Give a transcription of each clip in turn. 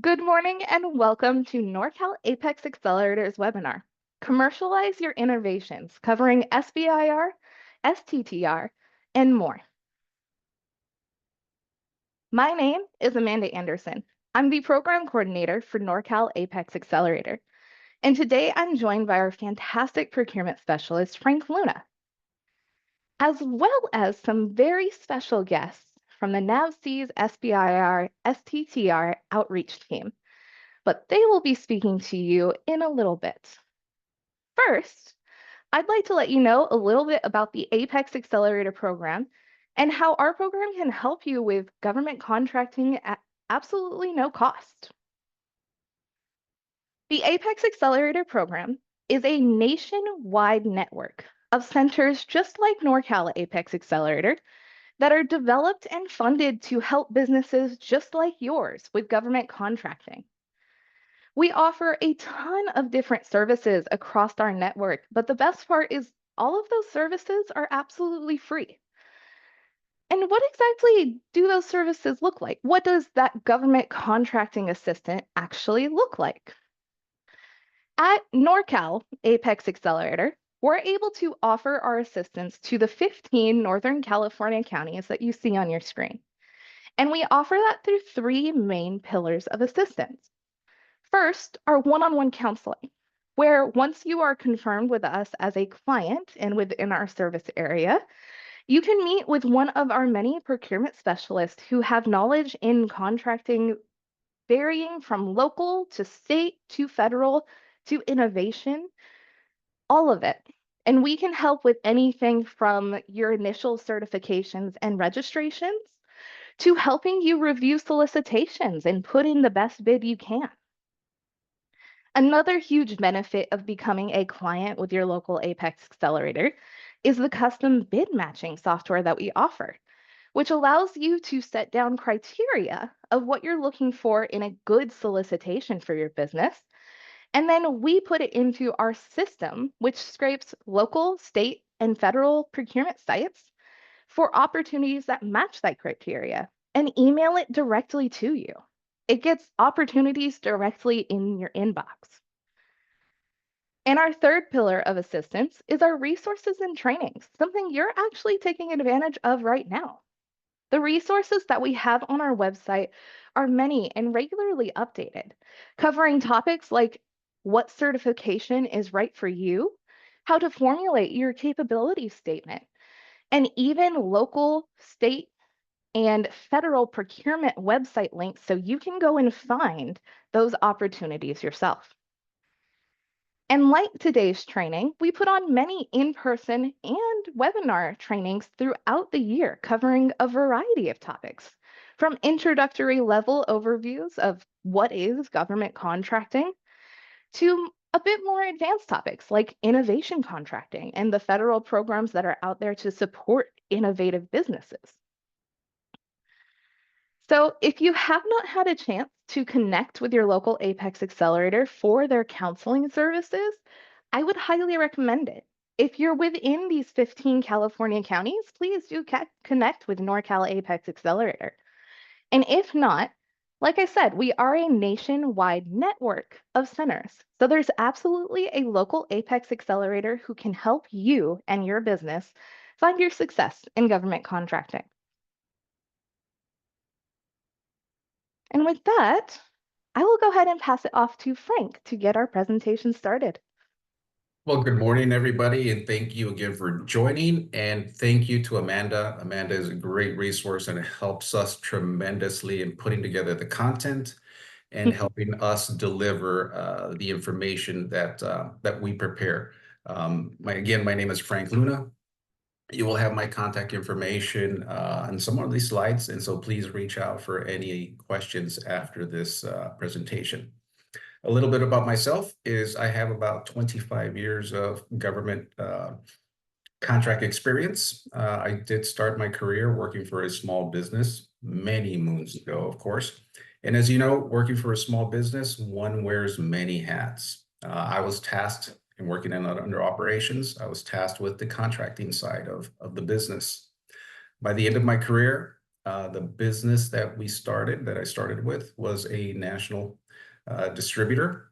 Good morning and welcome to Norcal APEX Accelerator's webinar, Commercialize Your Innovations, covering SBIR, STTR, and more. My name is Amanda Anderson. I'm the program coordinator for Norcal APEX Accelerator. And today I'm joined by our fantastic procurement specialist, Frank Luna, as well as some very special guests from the NAVSEA's SBIR, STTR outreach team. But they will be speaking to you in a little bit. First, I'd like to let you know a little bit about the APEX Accelerator program and how our program can help you with government contracting at absolutely no cost. The APEX Accelerator program is a nationwide network of centers just like Norcal APEX Accelerator that are developed and funded to help businesses just like yours with government contracting. We offer a ton of different services across our network, but the best part is all of those services are absolutely free. And what exactly do those services look like? What does that government contracting assistant actually look like? At NorCal APEX Accelerator, we're able to offer our assistance to the 15 Northern California counties that you see on your screen. And we offer that through three main pillars of assistance. First, our one-on-one counseling, where once you are confirmed with us as a client and within our service area, you can meet with one of our many procurement specialists who have knowledge in contracting varying from local to state to federal to innovation, all of it. And we can help with anything from your initial certifications and registrations to helping you review solicitations and put in the best bid you can. Another huge benefit of becoming a client with your local APEX Accelerator is the custom bid matching software that we offer, which allows you to set down criteria of what you're looking for in a good solicitation for your business. And then we put it into our system, which scrapes local, state, and federal procurement sites for opportunities that match that criteria and email it directly to you. It gets opportunities directly in your inbox. And our third pillar of assistance is our resources and trainings, something you're actually taking advantage of right now. The resources that we have on our website are many and regularly updated, covering topics like what certification is right for you, how to formulate your capability statement, and even local, state, and federal procurement website links so you can go and find those opportunities yourself. And like today's training, we put on many in-person and webinar trainings throughout the year covering a variety of topics, from introductory level overviews of what is government contracting to a bit more advanced topics like innovation contracting and the federal programs that are out there to support innovative businesses. So if you have not had a chance to connect with your local APEX Accelerator for their counseling services, I would highly recommend it. If you're within these 15 California counties, please do connect with NorCal APEX Accelerator. And if not, like I said, we are a nationwide network of centers. So there's absolutely a local APEX Accelerator who can help you and your business find your success in government contracting. And with that, I will go ahead and pass it off to Frank to get our presentation started. Well, good morning, everybody, and thank you again for joining. And thank you to Amanda. Amanda is a great resource and it helps us tremendously in putting together the content and helping us deliver the information that we prepare. My name is Frank Luna. You will have my contact information on some of these slides, and so please reach out for any questions after this presentation. A little bit about myself is I have about 25 years of government contract experience. I did start my career working for a small business many moons ago, of course. And as you know, working for a small business, one wears many hats. I was tasked in working under operations. I was tasked with the contracting side of the business. By the end of my career, The business that I started with, was a national distributor,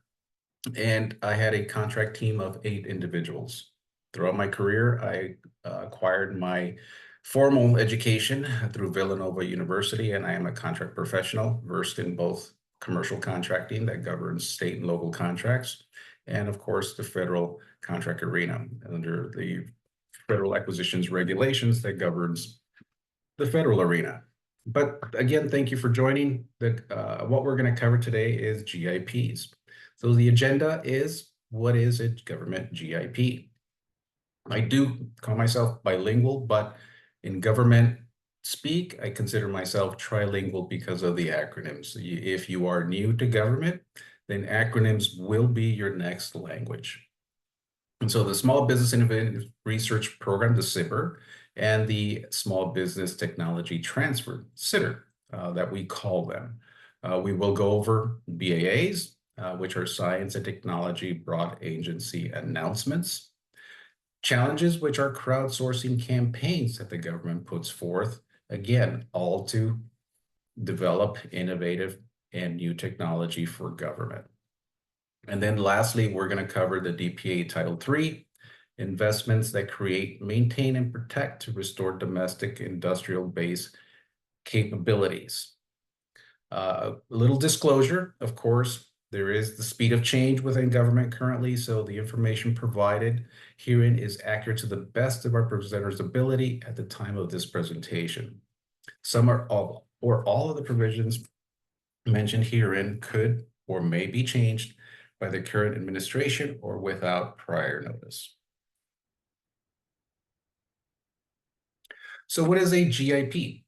and I had a contract team of 8 individuals. Throughout my career, I acquired my formal education through Villanova University, and I am a contract professional versed in both commercial contracting that governs state and local contracts, and of course, the federal contract arena under the Federal Acquisitions Regulations that governs the federal arena. But again, thank you for joining. What we're going to cover today is GIPs. So the agenda is, what is a government GIP? I do call myself bilingual, but in government speak, I consider myself trilingual because of the acronyms. If you are new to government, then acronyms will be your next language. And so the Small Business Innovative Research Program, the SBIR, and the Small Business Technology Transfer, STTR, that we call them. We will go over BAAs, which are Science and Technology Broad Agency Announcements. Challenges, which are crowdsourcing campaigns that the government puts forth, again, all to develop innovative and new technology for government. And then lastly, we're going to cover the DPA Title III, investments that create, maintain, and protect to restore domestic industrial base capabilities. A little disclosure, of course, there is the speed of change within government currently, so the information provided herein is accurate to the best of our presenters' ability at the time of this presentation. Some or all of the provisions mentioned herein could or may be changed by the current administration or without prior notice. So what is a GIP?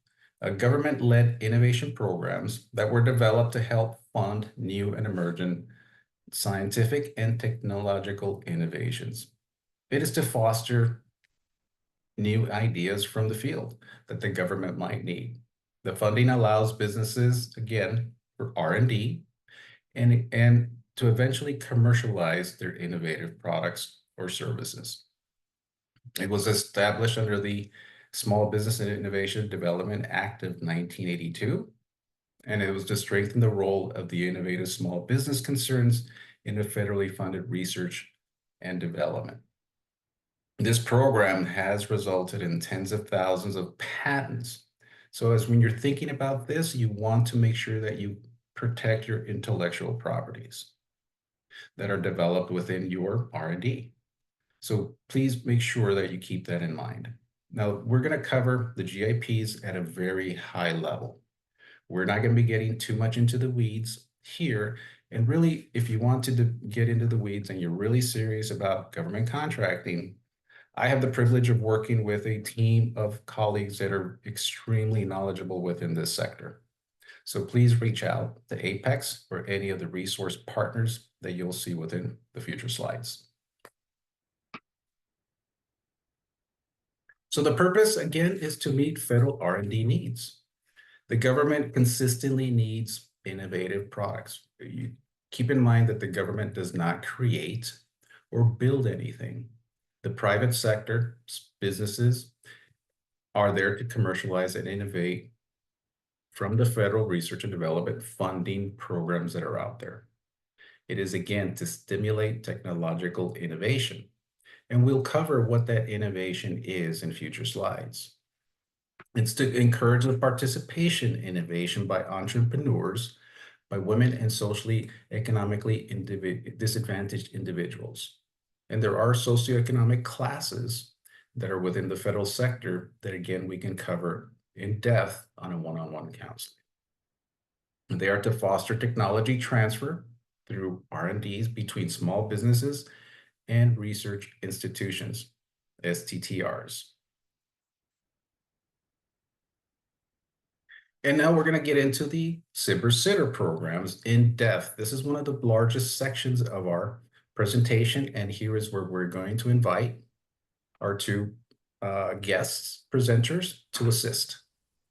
Government-led innovation programs that were developed to help fund new and emergent scientific and technological innovations. It is to foster new ideas from the field that the government might need. The funding allows businesses, again, for R&D and to eventually commercialize their innovative products or services. It was established under the Small Business and Innovation Development Act of 1982, and it was to strengthen the role of the innovative small business concerns in the federally funded research and development. This program has resulted in tens of thousands of patents. So as when you're thinking about this, you want to make sure that you protect your intellectual properties that are developed within your R&D. So please make sure that you keep that in mind. Now, we're going to cover the GIPs at a very high level. We're not going to be getting too much into the weeds here. And really, if you want to get into the weeds and you're really serious about government contracting, I have the privilege of working with a team of colleagues that are extremely knowledgeable within this sector. So please reach out to Apex or any of the resource partners that you'll see within the future slides. So the purpose, again, is to meet federal R&D needs. The government consistently needs innovative products. You keep in mind that the government does not create or build anything. The private sector, businesses, are there to commercialize and innovate from the federal research and development funding programs that are out there. It is, again, to stimulate technological innovation. And we'll cover what that innovation is in future slides. It's to encourage the participation in innovation by entrepreneurs, by women and socially, economically disadvantaged individuals. And there are socioeconomic classes that are within the federal sector that, again, we can cover in depth on a one-on-one counseling. And they are to foster technology transfer through R&Ds between small businesses and research institutions, STTRs. And now we're going to get into the SBIR programs in depth. This is one of the largest sections of our presentation, and here is where we're going to invite our two guests, presenters, to assist.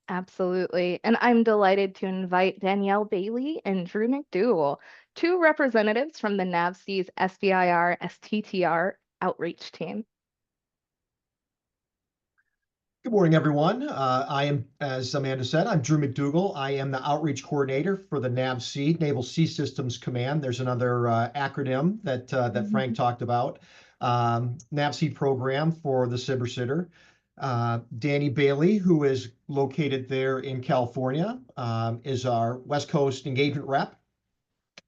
Absolutely. And I'm delighted to invite Danielle Bailey and Drew McDougall, two representatives from the NAVSEA's SBIR STTR outreach team. Good morning, everyone. I am, as Amanda said, I'm Drew McDougall. I am the outreach coordinator for the NAVSEA, Naval Sea Systems Command. There's another acronym that Frank talked about. NAVSEA program for the SBIR Sitter. Danny Bailey, who is located there in California, is our West Coast engagement rep.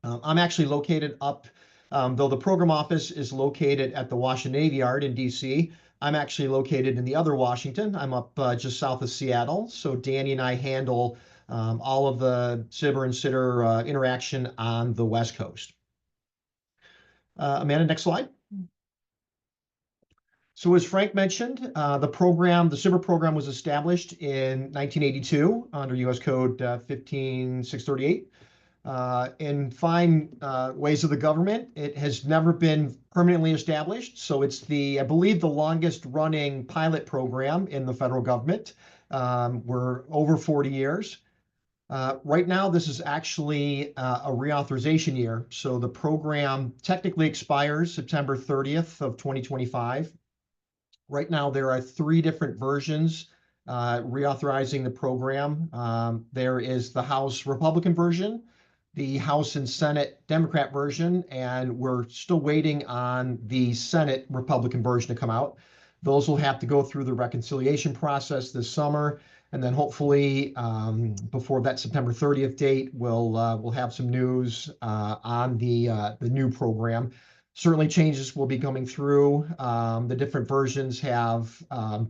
I'm actually located up, though the program office is located at the Washington Navy Yard in DC. I'm actually located in the other Washington. I'm up just south of Seattle. So Danny and I handle all of the SBIR and Sitter interaction on the West Coast. Amanda, next slide. So as Frank mentioned, the SBIR program was established in 1982 under U.S. Code 15638. In fine ways of the government, it has never been permanently established. So it's I believe, the longest running pilot program in the federal government. We're over 40 years. Right now, this is actually a reauthorization year. So the program technically expires September 30th of 2025. Right now, there are 3 different versions reauthorizing the program. There is the House Republican version, the House and Senate Democrat version, and we're still waiting on the Senate Republican version to come out. Those will have to go through the reconciliation process this summer, and then hopefully before that September 30th date, we'll have some news on the new program. Certainly changes will be coming through. The different versions have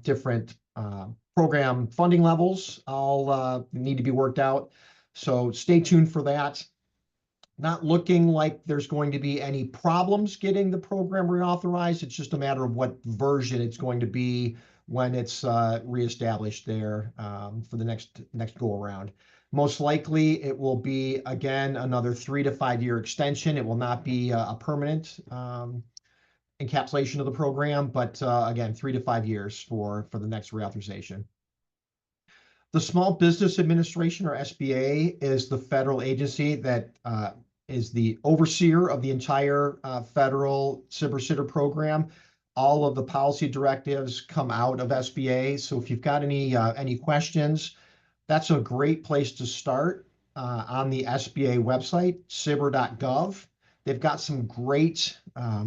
different program funding levels, all need to be worked out. So stay tuned for that. Not looking like there's going to be any problems getting the program reauthorized. It's just a matter of what version it's going to be when it's reestablished there for the next go around. Most likely, it will be, again, another 3 to 5 year extension. It will not be a permanent encapsulation of the program, but again, 3 to 5 years for the next reauthorization. The Small Business Administration, or SBA, is the federal agency that is the overseer of the entire federal SBIR Sitter program. All of the policy directives come out of SBA. So if you've got any questions, that's a great place to start on the SBA website, sbir.gov. They've got some great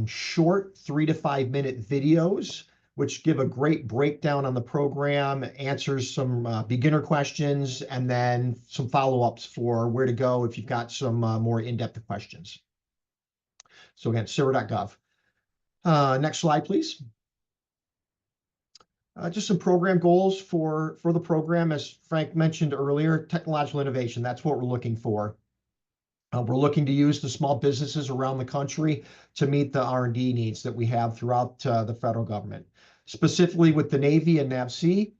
short 3 to 5 minute videos, which give a great breakdown on the program, answers some beginner questions, and then some follow-ups for where to go if you've got some more in-depth questions. So again, sbir.gov. Next slide, please. Just some program goals for the program. As Frank mentioned earlier, technological innovation, that's what we're looking for. We're looking to use the small businesses around the country to meet the R&D needs that we have throughout the federal government. Specifically with the Navy and NAVSEA,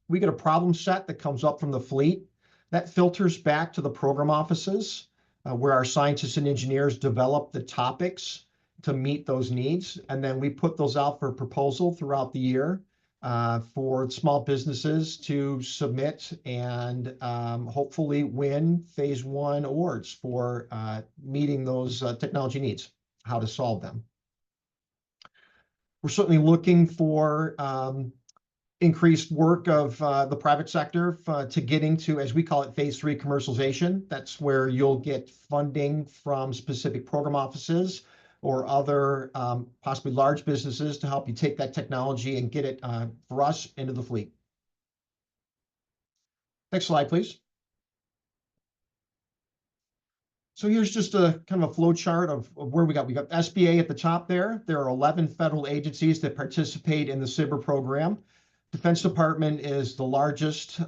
we get a problem set that comes up from the fleet that filters back to the program offices where our scientists and engineers develop the topics to meet those needs. And then we put those out for proposal throughout the year for small businesses to submit and hopefully win phase 1 awards for meeting those technology needs, how to solve them. We're certainly looking for increased work of the private sector to getting to, as we call it, phase 3 commercialization. That's where you'll get funding from specific program offices or other possibly large businesses to help you take that technology and get it for us into the fleet. Next slide, please. So here's just a kind of a flow chart of where we got SBA at the top there. There are 11 federal agencies that participate in the SBIR program. Defense Department is the largest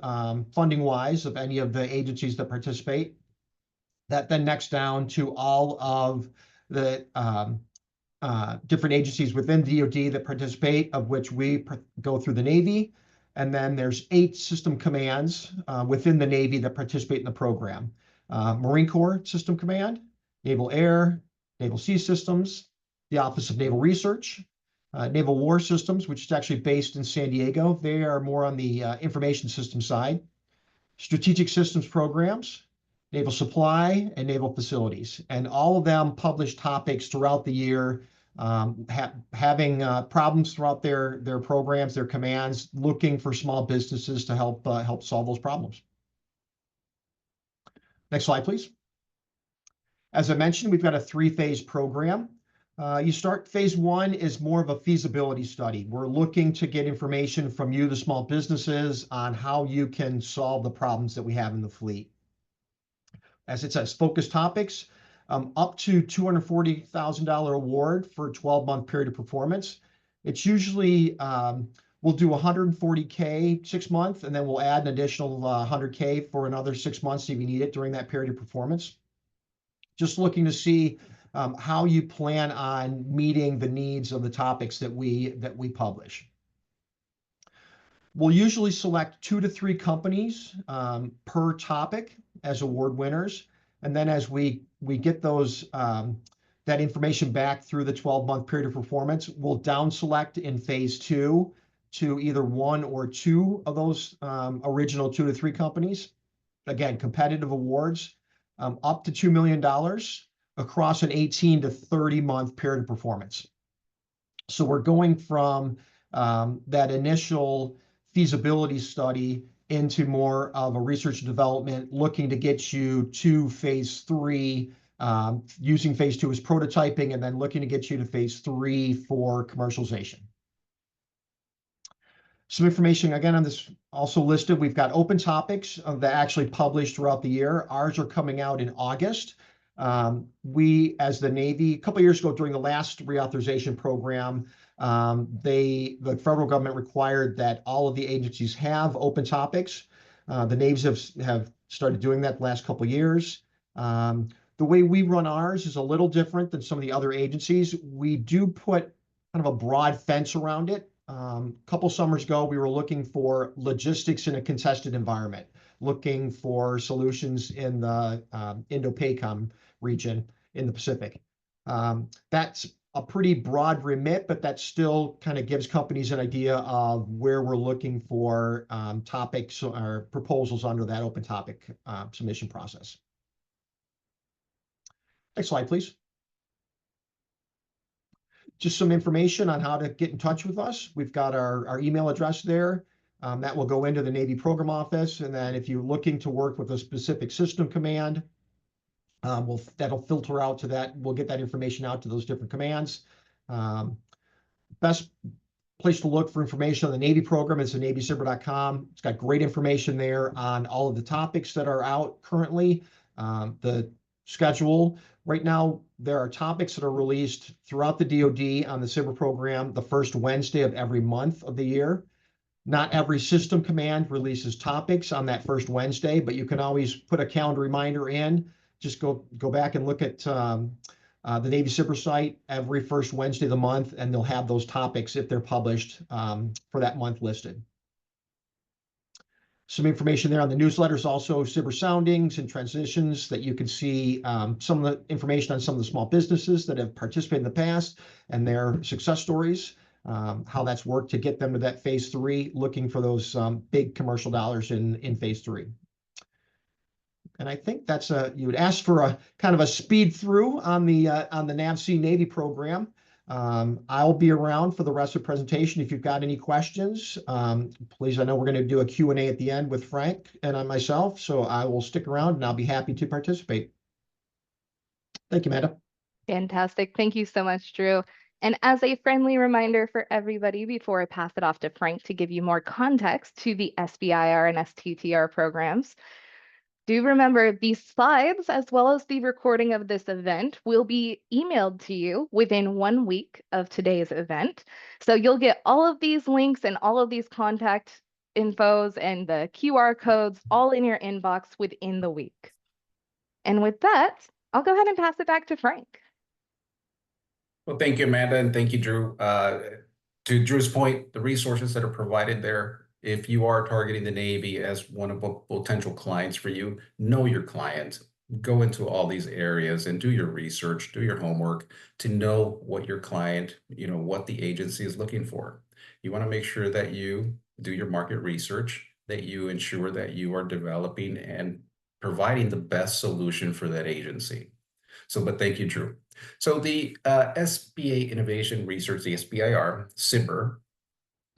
funding-wise of any of the agencies that participate. That then next down to all of the different agencies within DoD that participate, of which we go through the Navy. And then there's 8 system commands within the Navy that participate in the program. Marine Corps System Command, Naval Air, Naval Sea Systems, the Office of Naval Research, Naval War Systems, which is actually based in San Diego. They are more on the information system side. Strategic Systems Programs, Naval Supply, and Naval Facilities. And all of them publish topics throughout the year having problems throughout their programs, their commands, looking for small businesses to help solve those problems. Next slide, please. As I mentioned, we've got a 3-phase program. You start phase 1 is more of a feasibility study. We're looking to get information from you, the small businesses, on how you can solve the problems that we have in the fleet. As it says, focus topics, up to $240,000 award for a 12-month period of performance. It's usually, we'll do 140K 6 months, and then we'll add an additional 100K for another 6 months if you need it during that period of performance. Just looking to see how you plan on meeting the needs of the topics that we publish. We'll usually select 2 to 3 companies per topic as award winners. And then as we get those that information back through the 12-month period of performance, we'll down select in phase 2 to either 1 or 2 of those original 2 to 3 companies. Again, competitive awards up to $2 million across an 18 to 30-month period of performance. So we're going from that initial feasibility study into more of a research and development, looking to get you to phase 3, using phase 2 as prototyping, and then looking to get you to phase 3 for commercialization. Some information again on this also listed. We've got open topics that actually published throughout the year. Ours are coming out in August. We, as the Navy, a couple of years ago during the last reauthorization program, the federal government required that all of the agencies have open topics. The Navies have started doing that the last couple of years. The way we run ours is a little different than some of the other agencies. We do put kind of a broad fence around it. A couple summers ago, we were looking for logistics in a contested environment, looking for solutions in the Indo-PACOM region in the Pacific. That's a pretty broad remit, but that still kind of gives companies an idea of where we're looking for topics or proposals under that open topic submission process. Next slide, please. Just some information on how to get in touch with us. We've got our email address there. That will go into the Navy Program Office. And then if you're looking to work with a specific system command, that'll filter out to that. We'll get that information out to those different commands. Best place to look for information on the Navy program is the NavySBIR.com. It's got great information there on all of the topics that are out currently. The schedule. Right now, there are topics that are released throughout the DoD on the SBIR program the first Wednesday of every month of the year. Not every system command releases topics on that first Wednesday, but you can always put a calendar reminder in. Just go back and look at the Navy SBIR site every first Wednesday of the month, and they'll have those topics if they're published for that month listed. Some information there on the newsletters, also SBIR soundings and transitions that you can see some of the information on some of the small businesses that have participated in the past and their success stories, how that's worked to get them to that phase 3, looking for those big commercial dollars in phase 3. And I think that's you would ask for a kind of a speed through on the NAVSEA Navy program. I'll be around for the rest of the presentation. If you've got any questions, please, I know we're going to do a Q&A at the end with Frank and myself, so I will stick around and I'll be happy to participate. Thank you, Amanda. Fantastic. Thank you so much, Drew. And as a friendly reminder for everybody, before I pass it off to Frank to give you more context to the SBIR and STTR programs, do remember these slides, as well as the recording of this event, will be emailed to you within 1 week of today's event. So you'll get all of these links and all of these contact infos and the QR codes all in your inbox within the week. And with that, I'll go ahead and pass it back to Frank. Well, thank you, Amanda, and thank you, Drew. To Drew's point, the resources that are provided there, if you are targeting the Navy as one of the potential clients for you, know your client, go into all these areas and do your research, do your homework to know what your client, what the agency is looking for. You want to make sure that you do your market research, that you ensure that you are developing and providing the best solution for that agency. So, but thank you, Drew. So the SBA Innovation Research, the SBIR, SBIR,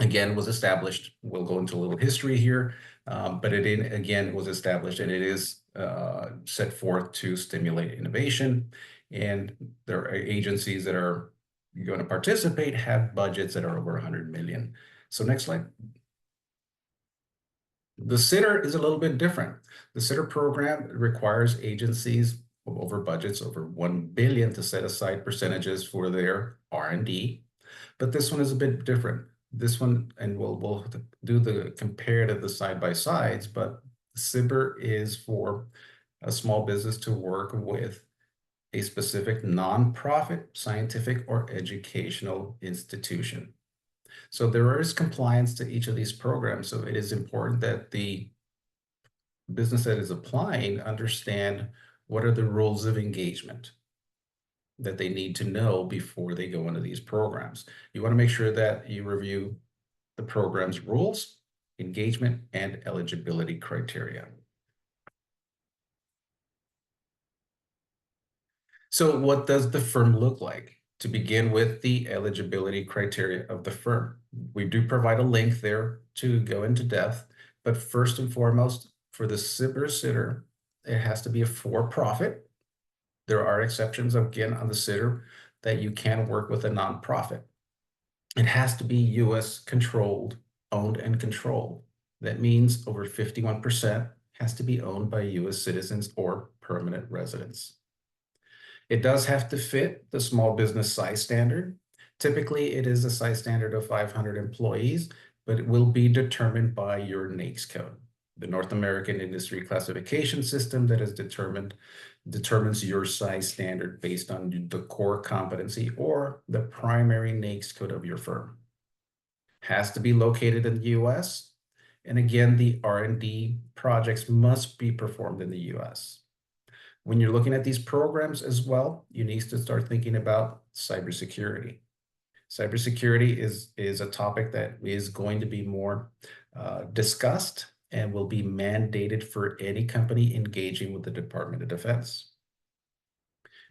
again, was established. We'll go into a little history here, but again, was established, and it is set forth to stimulate innovation. And there are agencies that are going to participate have budgets that are over 100 million. So next slide. The STTR is a little bit different. The STTR program requires agencies over budgets over 1 billion to set aside percentages for their R&D, but this one is a bit different. This one, and we'll do the comparative, the side-by-sides, but SBIR is for a small business to work with a specific nonprofit, scientific, or educational institution. So there is compliance to each of these programs. So it is important that the business that is applying understand what are the rules of engagement that they need to know before they go into these programs. You want to make sure that you review the program's rules, engagement, and eligibility criteria. So what does the firm look like? To begin with, the eligibility criteria of the firm. We do provide a link there to go into depth, but first and foremost, for the SBIR STTR, it has to be a for-profit. There are exceptions, again, on the STTR that you can work with a nonprofit. It has to be US controlled, owned and controlled. That means over 51% has to be owned by US citizens or permanent residents. It does have to fit the small business size standard. Typically, it is a size standard of 500 employees, but it will be determined by your NAICS code, the North American Industry Classification System that is determines your size standard based on the core competency or the primary NAICS code of your firm. Has to be located in the US. And again, the R&D projects must be performed in the US. When you're looking at these programs as well, you need to start thinking about cybersecurity. Cybersecurity is a topic that is going to be more discussed and will be mandated for any company engaging with the Department of Defense.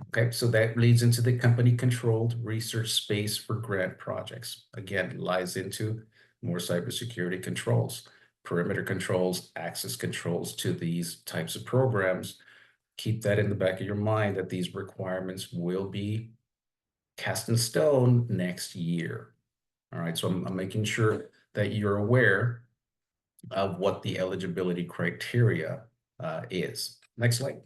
Okay, so that leads into the company-controlled research space for grant projects. Again, lies into more cybersecurity controls, perimeter controls, access controls to these types of programs. Keep that in the back of your mind that these requirements will be cast in stone next year. All right, so I'm making sure that you're aware of what the eligibility criteria is. Next slide.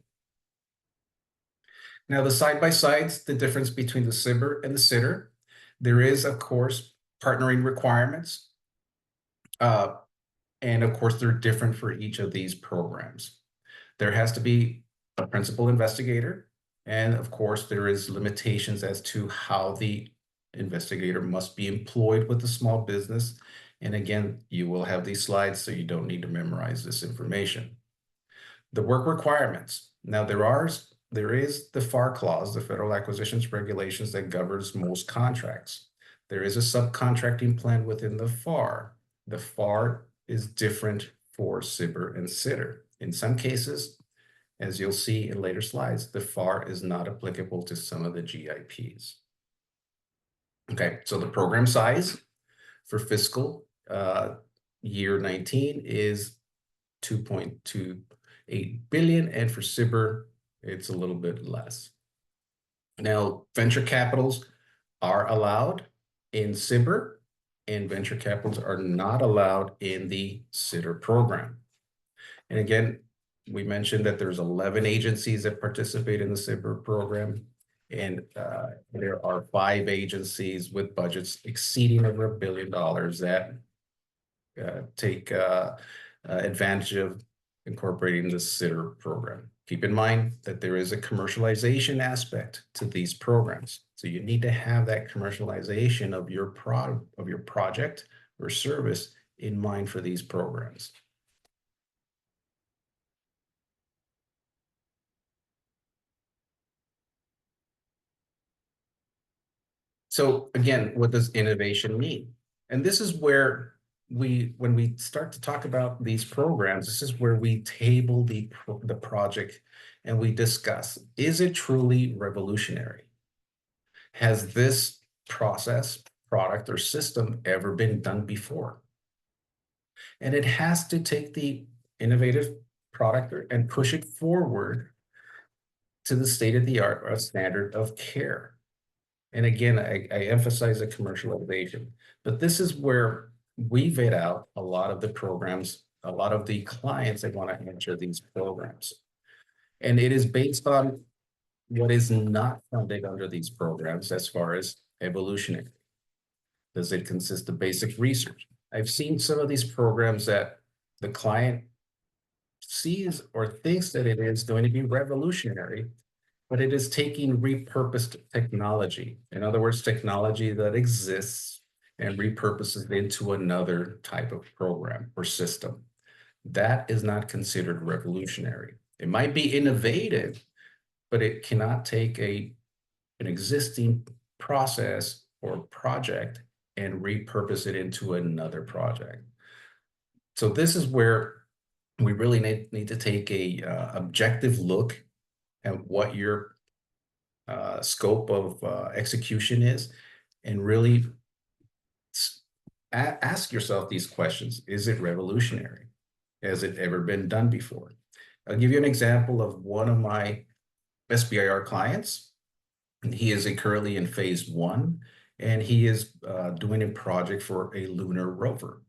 Now the side-by-sides, the difference between the SBIR and the STTR. There is, of course, partnering requirements. And of course, they're different for each of these programs. There has to be a principal investigator. And of course, there is limitations as to how the investigator must be employed with the small business. And again, you will have these slides, so you don't need to memorize this information. The work requirements. Now, there is the FAR clause, the Federal Acquisitions Regulations, that governs most contracts. There is a subcontracting plan within the FAR. The FAR is different for SBIR and STTR. In some cases, as you'll see in later slides, the FAR is not applicable to some of the GIPs. Okay, so the program size for fiscal year 19 is 2.28 billion, and for SBIR, it's a little bit less. Now, venture capitals are allowed in SBIR, and venture capitals are not allowed in the STTR program. And again, we mentioned that there's 11 agencies that participate in the SBIR program, and there are 5 agencies with budgets exceeding over $1 billion that take advantage of incorporating the STTR program. Keep in mind that there is a commercialization aspect to these programs. So you need to have that commercialization of your project or service in mind for these programs. So again, what does innovation mean? And this is where when we start to talk about these programs, this is where we table the project and we discuss, is it truly revolutionary? Has this process, product, or system ever been done before? And it has to take the innovative product and push it forward to the state-of-the-art or standard of care. And again, I emphasize the commercialization, but this is where we vet out a lot of the programs, a lot of the clients that want to enter these programs. And it is based on what is not funded under these programs as far as evolutionary. Does it consist of basic research? I've seen some of these programs that the client sees or thinks that it is going to be revolutionary, but it is taking repurposed technology. In other words, technology that exists and repurposes it into another type of program or system. That is not considered revolutionary. It might be innovative, but it cannot take an existing process or project and repurpose it into another project. So this is where we really need to take a objective look at what your scope of execution is, and really ask yourself these questions. Is it revolutionary? Has it ever been done before? I'll give you an example of one of my SBIR clients. He is currently in phase 1, and he is doing a project for a lunar rover.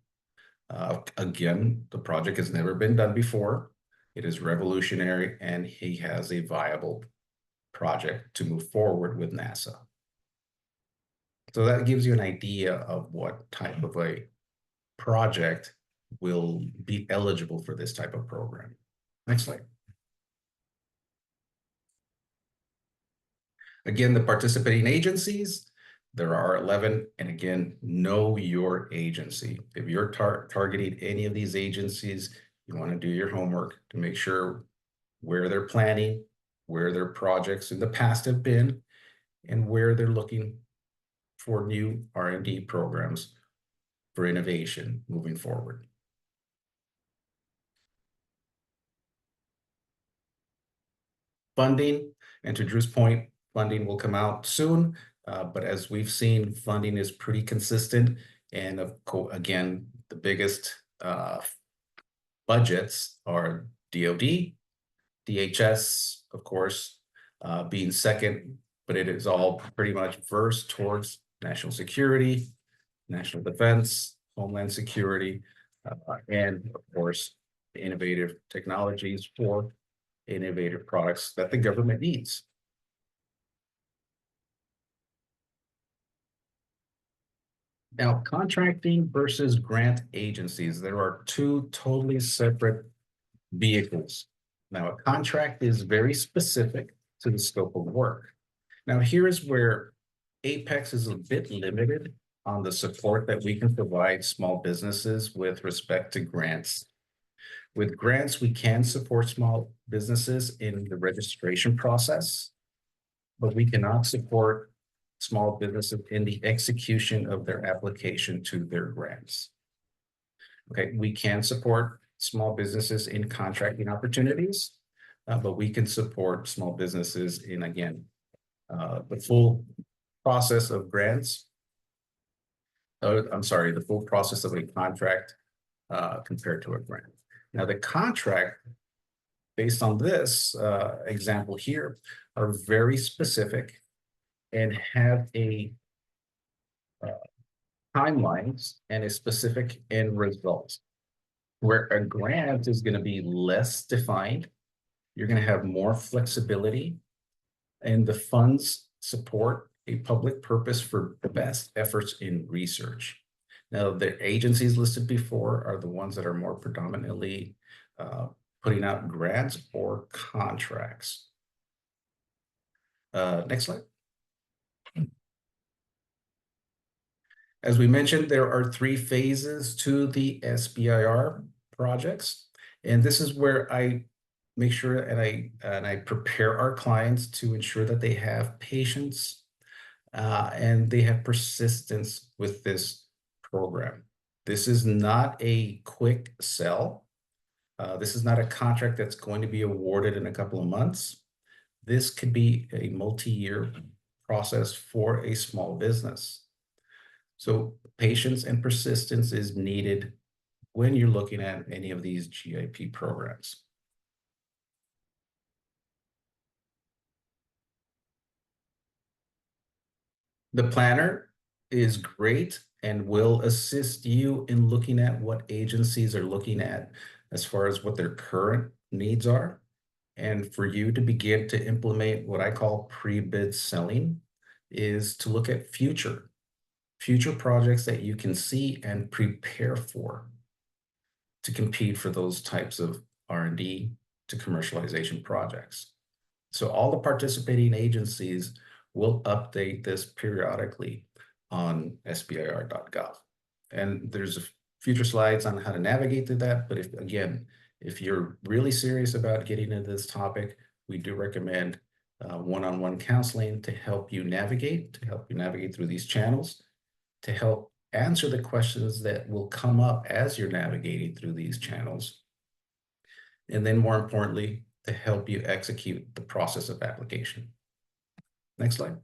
Again, the project has never been done before. It is revolutionary, and he has a viable project to move forward with NASA. So that gives you an idea of what type of a project will be eligible for this type of program. Next slide. Again, the participating agencies, there are 11, and again, know your agency. If you're targeting any of these agencies, you want to do your homework to make sure where they're planning, where their projects in the past have been, and where they're looking for new R&D programs for innovation moving forward. Funding, and to Drew's point, funding will come out soon, but as we've seen, funding is pretty consistent. And again, the biggest budgets are DoD, DHS, of course, being second, but it is all pretty much versed towards national security, national defense, homeland security, and of course, the innovative technologies for innovative products that the government needs. Now, contracting versus grant agencies, there are two totally separate vehicles. Now, a contract is very specific to the scope of work. Now, here's where Apex is a bit limited on the support that we can provide small businesses with respect to grants. With grants, we can support small businesses in the registration process, but we cannot support small businesses in the execution of their application to their grants. Okay, we can support small businesses in contracting opportunities, but we can support small businesses in, again, the full process of grants. I'm sorry, the full process of a contract compared to a grant. Now, the contract, based on this example here, are very specific and have a timelines and a specific end result. Where a grant is going to be less defined, you're going to have more flexibility, and the funds support a public purpose for the best efforts in research. Now, the agencies listed before are the ones that are more predominantly putting out grants or contracts. Next slide. As we mentioned, there are 3 phases to the SBIR projects, and this is where I make sure and I prepare our clients to ensure that they have patience and they have persistence with this program. This is not a quick sell. This is not a contract that's going to be awarded in a couple of months. This could be a multi-year process for a small business. So patience and persistence is needed when you're looking at any of these GIP programs. The planner is great and will assist you in looking at what agencies are looking at as far as what their current needs are, and for you to begin to implement what I call pre-bid selling is to look at future projects that you can see and prepare for to compete for those types of R&D to commercialization projects. So all the participating agencies will update this periodically on SBIR.gov. And there's future slides on how to navigate through that. But if you're really serious about getting into this topic, we do recommend one-on-one counseling to help you navigate through these channels, to help answer the questions that will come up as you're navigating through these channels. And then more importantly, to help you execute the process of application. Next slide.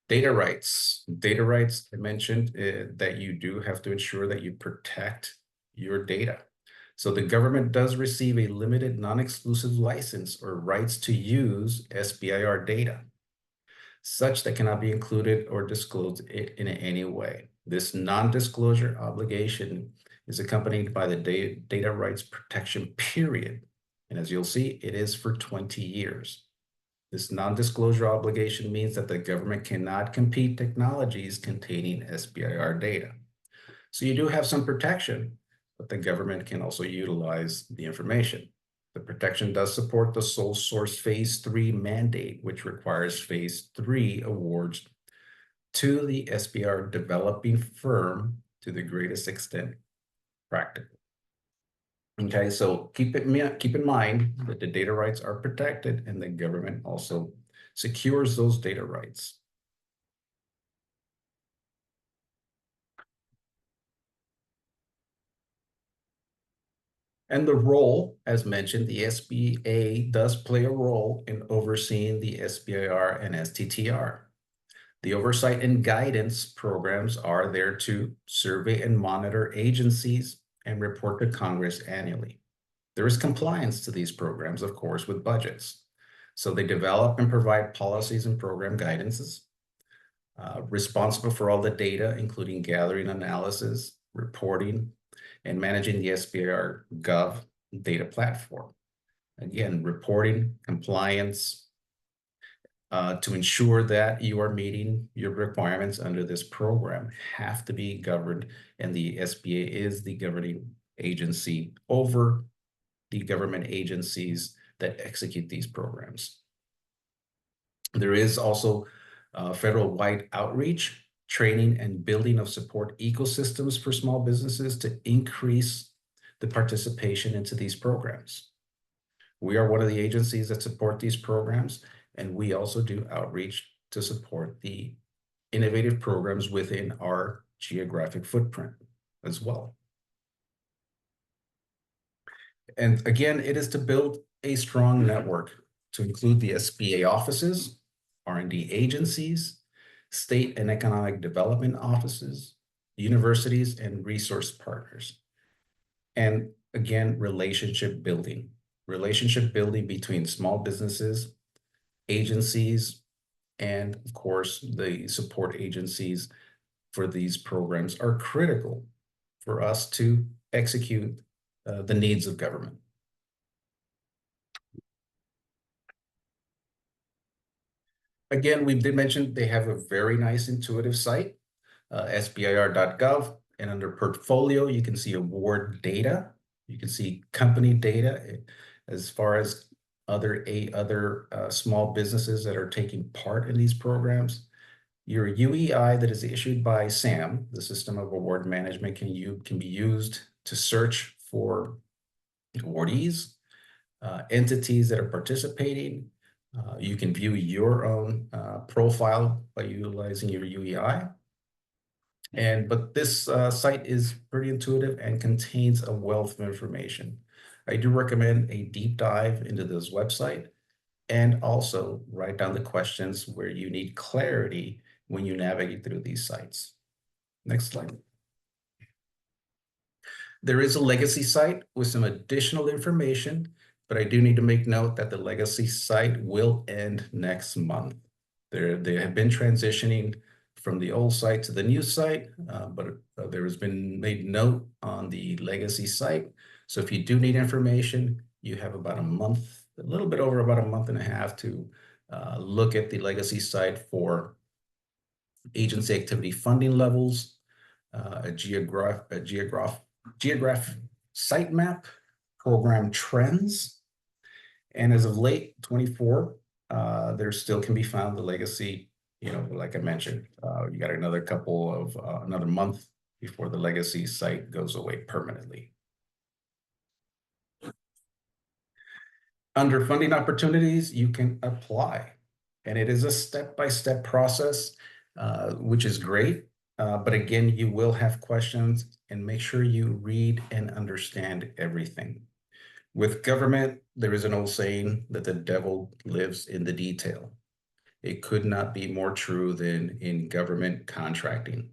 Data rights. Data rights, I mentioned that you do have to ensure that you protect your data. So the government does receive a limited non-exclusive license or rights to use SBIR data, such that cannot be included or disclosed in any way. This non-disclosure obligation is accompanied by the data rights protection period. And as you'll see, it is for 20 years. This non-disclosure obligation means that the government cannot compete technologies containing SBIR data. So you do have some protection, but the government can also utilize the information. The protection does support the sole source phase 3 mandate, which requires phase 3 awards to the SBIR developing firm to the greatest extent practical. Okay, so keep in mind that the data rights are protected and the government also secures those data rights. And the role, as mentioned, the SBA does play a role in overseeing the SBIR and STTR. The oversight and guidance programs are there to survey and monitor agencies and report to Congress annually. There is compliance to these programs, of course, with budgets. So they develop and provide policies and program guidances, responsible for all the data, including gathering analysis, reporting, and managing the SBIR Gov data platform. Again, reporting, compliance, to ensure that you are meeting your requirements under this program have to be governed, and the SBA is the governing agency over the government agencies that execute these programs. There is also federal-wide outreach, training, and building of support ecosystems for small businesses to increase the participation into these programs. We are one of the agencies that support these programs, and we also do outreach to support the innovative programs within our geographic footprint as well. And again, it is to build a strong network to include the SBA offices, R&D agencies, state and economic development offices, universities, and resource partners. And again, relationship building between small businesses, agencies, and of course, the support agencies for these programs are critical for us to execute the needs of government. Again, we did mention they have a very nice intuitive site, SBIR.gov, and under portfolio, you can see award data. You can see company data as far as other small businesses that are taking part in these programs. Your UEI that is issued by SAM, the System of Award Management, can be used to search for awardees, entities that are participating, You can view your own profile by utilizing your UEI. But this site is pretty intuitive and contains a wealth of information. I do recommend a deep dive into this website and also write down the questions where you need clarity when you navigate through these sites. Next slide. There is a legacy site with some additional information, but I do need to make note that the legacy site will end next month. They have been transitioning from the old site to the new site, but there has been made note on the legacy site. So if you do need information, you have about a month, a little bit over about a month and a half to look at the legacy site for agency activity funding levels, a geographic sitemap, program trends, and as of late 24, there still can be found the legacy, like I mentioned, you got another couple of, another month before the legacy site goes away permanently. Under funding opportunities, you can apply, and it is a step-by-step process, which is great. But again, you will have questions, and make sure you read and understand everything. With government, there is an old saying that the devil lives in the detail. It could not be more true than in government contracting.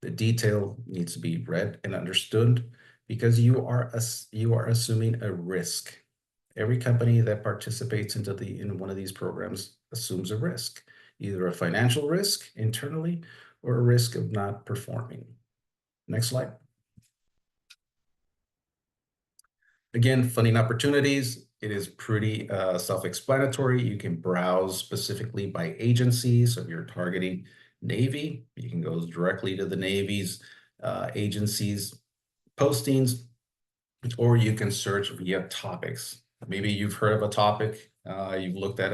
The detail needs to be read and understood because you are assuming a risk. Every company that participates in one of these programs assumes a risk, either a financial risk internally or a risk of not performing. Next slide. Again, funding opportunities, it is pretty self-explanatory. You can browse specifically by agency. So if you're targeting Navy, you can go directly to the Navy's agencies postings, or you can search via topics. Maybe you've heard of a topic, you've looked at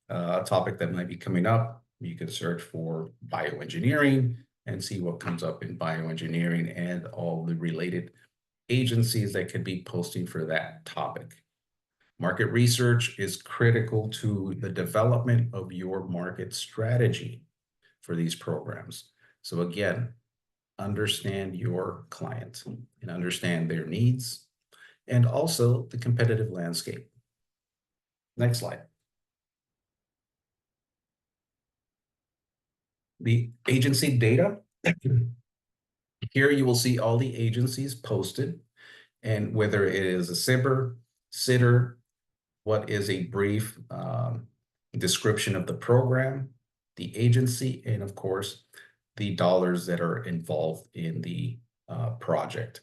a topic that might be coming up. You can search for bioengineering and see what comes up in bioengineering and all the related agencies that could be posting for that topic. Market research is critical to the development of your market strategy for these programs. So again, understand your client and understand their needs and also the competitive landscape. Next slide. The agency data. Here you will see all the agencies posted and whether it is a SBIR, STTR, what is a brief description of the program, the agency, and of course, the dollars that are involved in the project.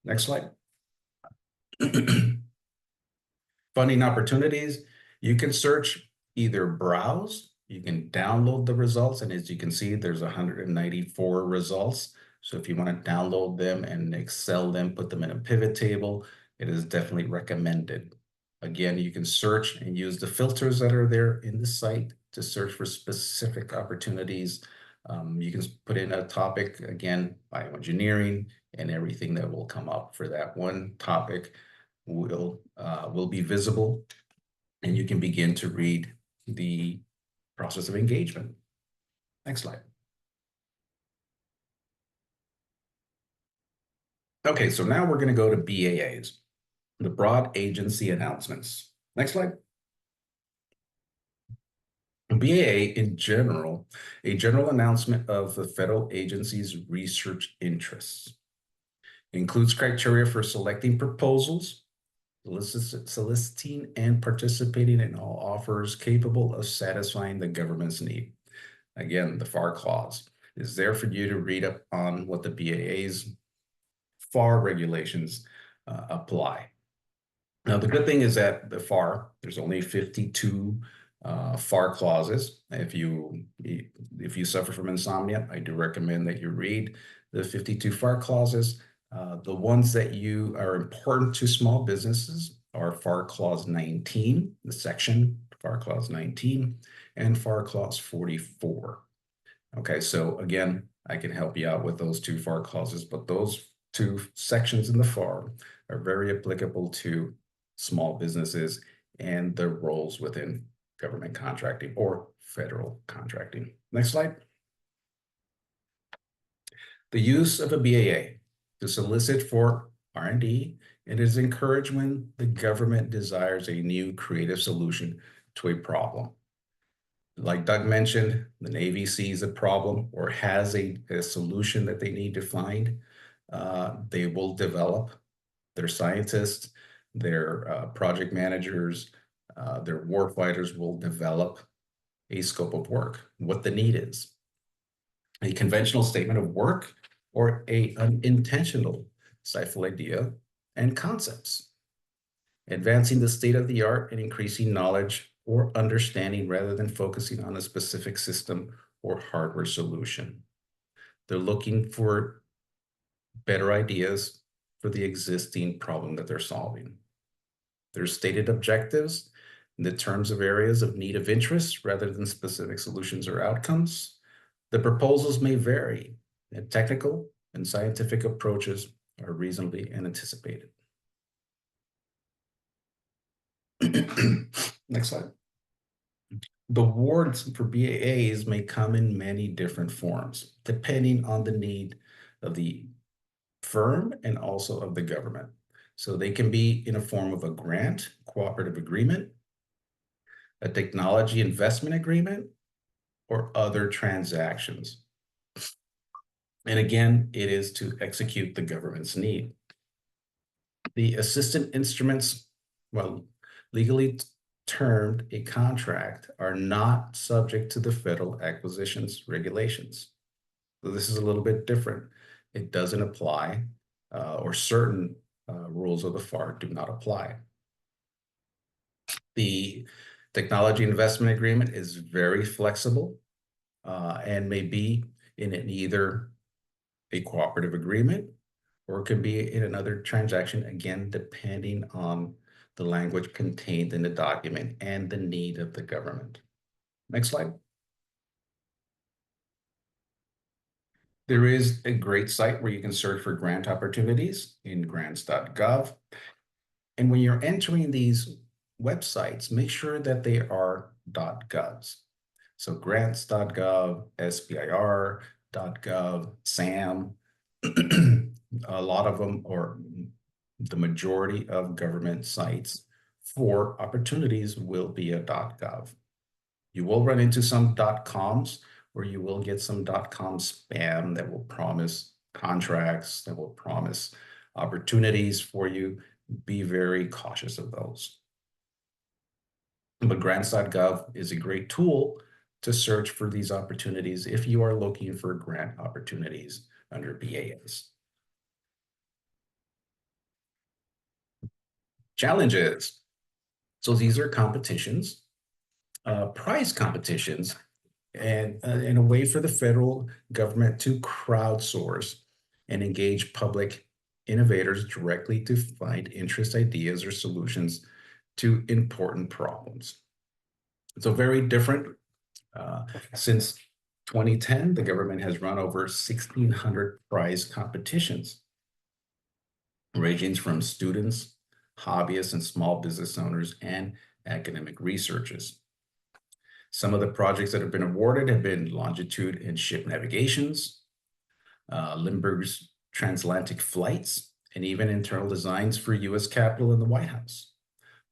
Next slide. Funding opportunities, you can search, either browse, you can download the results, and as you can see, there's 194 results. So if you want to download them and Excel them, put them in a pivot table, it is definitely recommended. Again, you can search and use the filters that are there in the site to search for specific opportunities. You can put in a topic, again, bioengineering, and everything that will come up for that one topic will be visible, and you can begin to read the process of engagement. Next slide. Okay, so now we're going to go to BAAs, the broad agency announcements. Next slide. BAA in general, a general announcement of the federal agency's research interests. Includes criteria for selecting proposals, soliciting and participating in all offers capable of satisfying the government's need. Again, the FAR clause is there for you to read up on what the BAA's FAR regulations apply. Now, the good thing is that the FAR, there's only 52 FAR clauses. If you suffer from insomnia, I do recommend that you read the 52 FAR clauses. The ones that are important to small businesses are FAR Clause 19, the section FAR Clause 19, and FAR Clause 44. Okay, so again, I can help you out with those two FAR clauses, but those two sections in the FAR are very applicable to small businesses and the roles within government contracting or federal contracting. Next slide. The use of a BAA to solicit for R&D, it is encouraged when the government desires a new creative solution to a problem. Like Doug mentioned, the Navy sees a problem or has a solution that they need to find. They will develop. Their scientists, their project managers, their warfighters will develop a scope of work, what the need is. A conventional statement of work or an intentional stifle idea and concepts. Advancing the state of the art and increasing knowledge or understanding rather than focusing on a specific system or hardware solution. They're looking for better ideas for the existing problem that they're solving. Their stated objectives in the terms of areas of need of interest rather than specific solutions or outcomes. The proposals may vary, and technical and scientific approaches are reasonably anticipated. Next slide. The awards for BAAs may come in many different forms, depending on the need of the firm and also of the government. So they can be in a form of a grant, cooperative agreement, a technology investment agreement, or other transactions. And again, it is to execute the government's need. The assistant instruments, well, legally termed a contract, are not subject to the federal acquisitions regulations. So this is a little bit different. It doesn't apply, or certain rules of the FAR do not apply. The technology investment agreement is very flexible and may be in either a cooperative agreement or it can be in another transaction, again, depending on the language contained in the document and the need of the government. Next slide. There is a great site where you can search for grant opportunities in grants.gov. And when you're entering these websites, make sure that they are .govs. So grants.gov, SBIR.gov, SAM, a lot of them, or the majority of government sites for opportunities will be a .gov. You will run into some .coms, or you will get some .com spam that will promise contracts, that will promise opportunities for you. Be very cautious of those. But grants.gov is a great tool to search for these opportunities if you are looking for grant opportunities under BAS. Challenges. So these are competitions, prize competitions, and in a way for the federal government to crowdsource and engage public innovators directly to find interest, ideas, or solutions to important problems. So very different. Since 2010, the government has run over 1,600 prize competitions, ranging from students, hobbyists, and small business owners, and academic researchers. Some of the projects that have been awarded have been longitude and ship navigations, Lindbergh's transatlantic flights, and even internal designs for U.S. Capitol and the White House,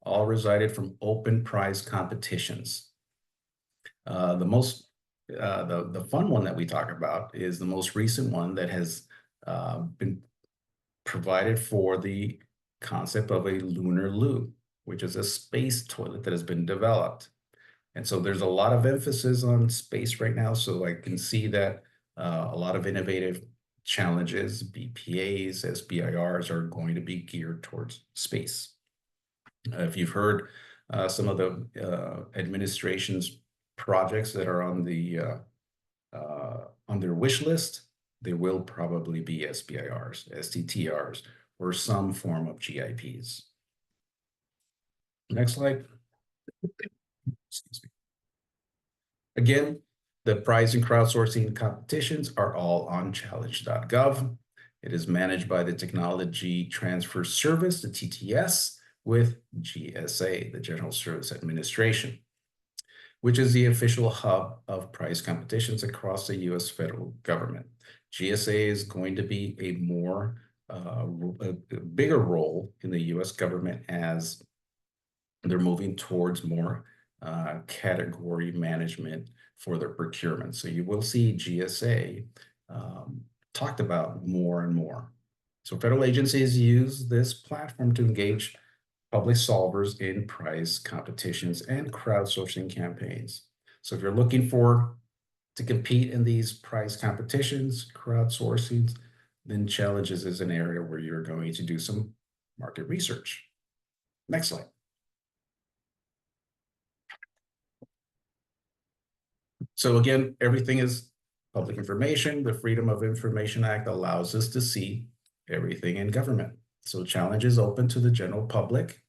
all resided from open prize competitions. The fun one that we talk about is the most recent one that has been provided for the concept of a lunar loo, which is a space toilet that has been developed. And so there's a lot of emphasis on space right now. So I can see that a lot of innovative challenges, BPAs, SBIRs are going to be geared towards space. If you've heard some of the administration's projects that are on their wish list, there will probably be SBIRs, STTRs, or some form of GIPs. Next slide. Excuse me. Again, the prize and crowdsourcing competitions are all on challenge.gov. It is managed by the Technology Transfer Service, the TTS, with GSA, the General Service Administration, which is the official hub of price competitions across the U.S. federal government. GSA is going to be a bigger role in the U.S. government as they're moving towards more category management for their procurement. So you will see GSA talked about more and more. So federal agencies use this platform to engage public solvers in price competitions and crowdsourcing campaigns. So if you're looking to compete in these price competitions, crowdsourcing, then challenges is an area where you're going to do some market research. Next slide. So again, everything is public information. The Freedom of Information Act allows us to see everything in government. So challenge is open to the general public.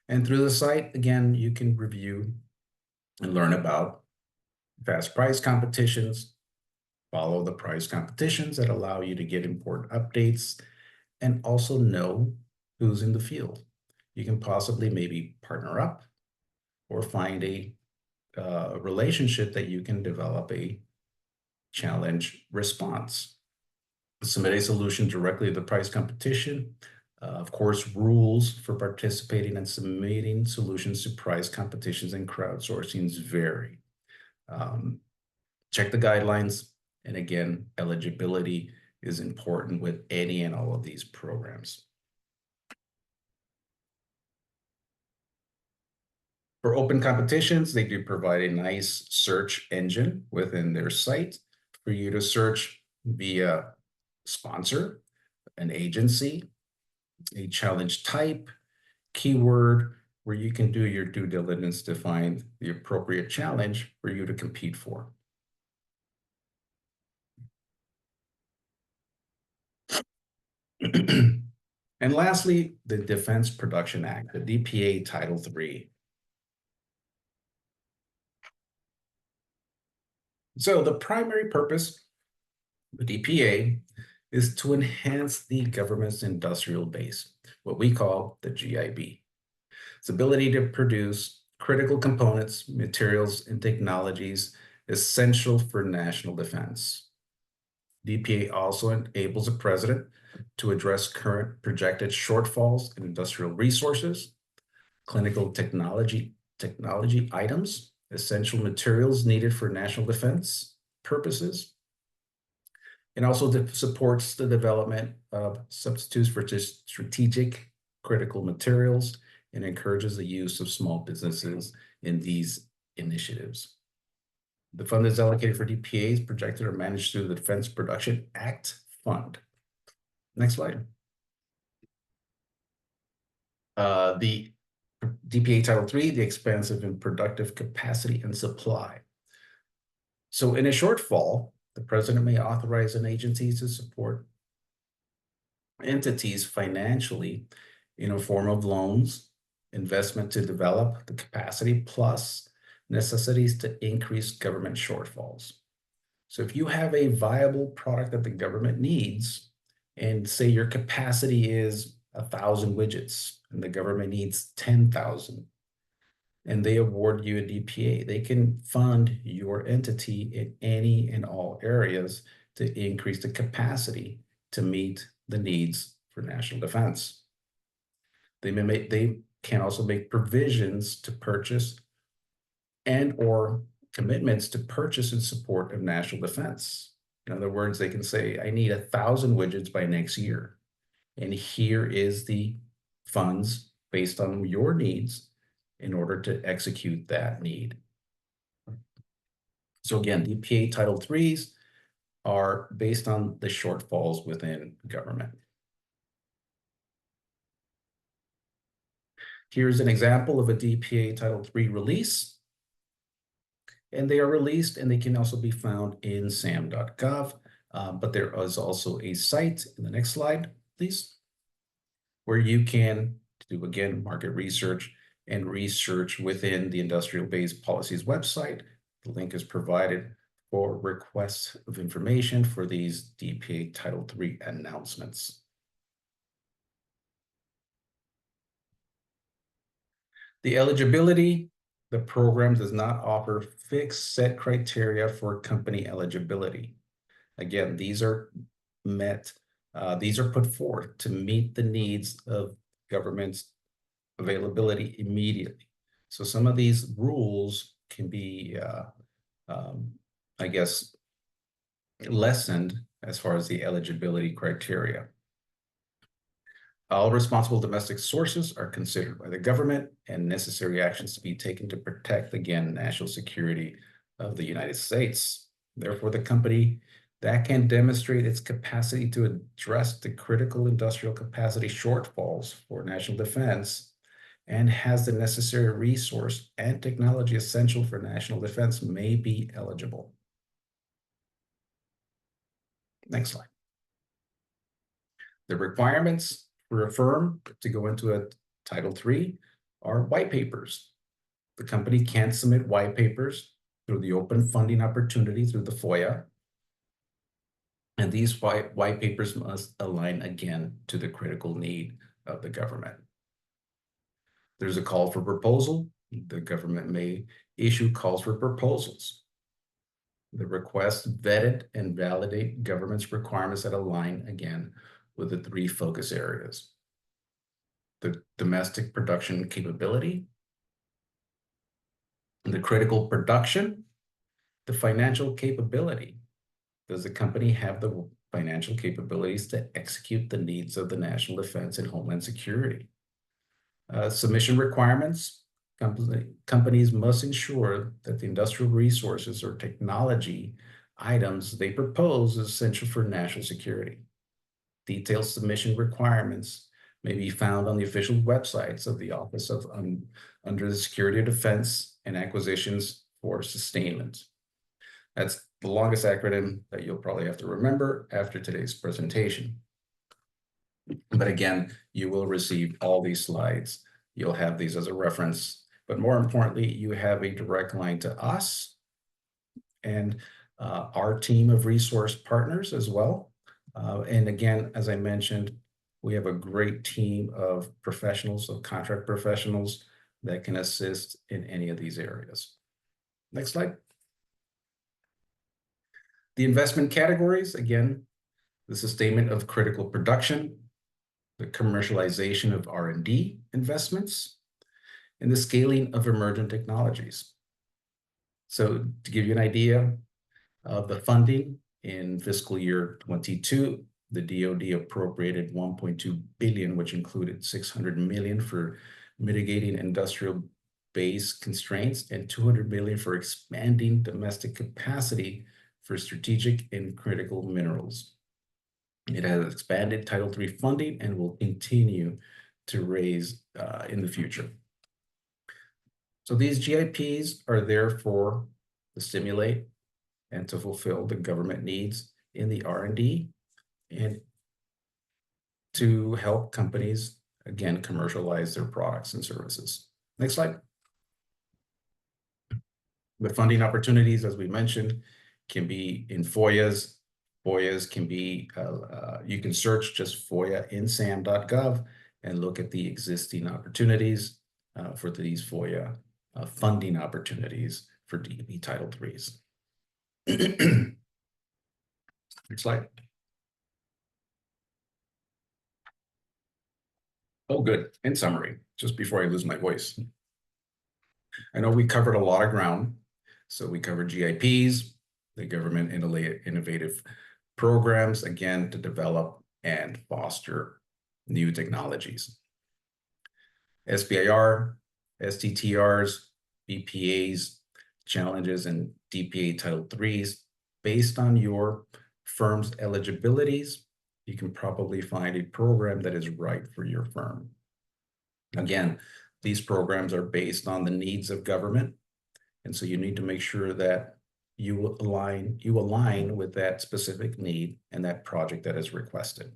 And through the site, again, you can review and learn about fast price competitions, follow the price competitions that allow you to get important updates, and also know who's in the field. You can possibly maybe partner up or find a relationship that you can develop a challenge response. Submit a solution directly to the price competition. Of course, rules for participating and submitting solutions to price competitions and crowdsourcings vary. Check the guidelines. And again, eligibility is important with any and all of these programs. For open competitions, they do provide a nice search engine within their site for you to search via sponsor, an agency, a challenge type, keyword, where you can do your due diligence to find the appropriate challenge for you to compete for. And lastly, the Defense Production Act, the DPA Title III. So the primary purpose of the DPA is to enhance the government's industrial base, what we call the GIB. Its ability to produce critical components, materials, and technologies essential for national defense. DPA also enables the president to address current projected shortfalls in industrial resources, clinical technology items, essential materials needed for national defense purposes, and also supports the development of substitutes for just strategic critical materials and encourages the use of small businesses in these initiatives. The fund is allocated for DPAs projected or managed through the Defense Production Act Fund. Next slide. The DPA Title III, the expansive and productive capacity and supply. So in a shortfall, the president may authorize an agency to support entities financially in a form of loans, investment to develop the capacity, plus necessities to increase government shortfalls. So if you have a viable product that the government needs, and say your capacity is 1,000 widgets and the government needs 10,000, and they award you a DPA, they can fund your entity in any and all areas to increase the capacity to meet the needs for national defense. They can also make provisions to purchase and or commitments to purchase in support of national defense. In other words, they can say, I need 1,000 widgets by next year. And here is the funds based on your needs in order to execute that need. So again, DPA Title IIIs are based on the shortfalls within government. Here's an example of a DPA Title III release. And they are released and they can also be found in sam.gov. But there is also a site in the next slide, please, where you can do, again, market research and research within the Industrial Base Policies website. The link is provided for requests of information for these DPA Title III announcements. The eligibility, the program does not offer fixed set criteria for company eligibility. Again, these are put forth to meet the needs of government's availability immediately. So some of these rules can be, I guess, lessened as far as the eligibility criteria. All responsible domestic sources are considered by the government, and necessary actions to be taken to protect, again, national security of the United States. Therefore, the company that can demonstrate its capacity to address the critical industrial capacity shortfalls for national defense and has the necessary resource and technology essential for national defense may be eligible. Next slide. The requirements for a firm to go into a Title III are white papers. The company can submit white papers through the open funding opportunity through the FOIA. And these white papers must align again to the critical need of the government. There's a call for proposal. The government may issue calls for proposals. The request vetted and validate government's requirements that align again with the 3 focus areas: the domestic production capability, the critical production, the financial capability. Does the company have the financial capabilities to execute the needs of the national defense and homeland security? Submission requirements. Companies must ensure that the industrial resources or technology items they propose is essential for national security. Detailed submission requirements may be found on the official websites of the Office of under the Secretary of Defense and Acquisitions for Sustainment. That's the longest acronym that you'll probably have to remember after today's presentation. But again, you will receive all these slides. You'll have these as a reference, but more importantly, you have a direct line to us and our team of resource partners as well. And again, as I mentioned, we have a great team of professionals, of contract professionals that can assist in any of these areas. Next slide. The investment categories, again, the sustainment of critical production, the commercialization of R&D investments, and the scaling of emergent technologies. So to give you an idea of the funding in fiscal year 22, the DoD appropriated $1.2 billion, which included $600 million for mitigating industrial base constraints and $200 million for expanding domestic capacity for strategic and critical minerals. It has expanded Title III funding and will continue to raise in the future. So these GIPs are there to stimulate and to fulfill the government needs in the R&D and to help companies, again, commercialize their products and services. Next slide. The funding opportunities, as we mentioned, can be in FOIAs. FOIAs can be, you can search just FOIA in sam.gov and look at the existing opportunities for these FOIA funding opportunities for DoD Title IIIs. Next slide. Oh, good. In summary, just before I lose my voice. I know we covered a lot of ground. So we covered GIPs, the government innovative programs, again, to develop and foster new technologies. SBIR, STTRs, BPAs, challenges, and DPA Title IIIs. Based on your firm's eligibilities, you can probably find a program that is right for your firm. Again, these programs are based on the needs of government. And so you need to make sure that you align with that specific need and that project that is requested.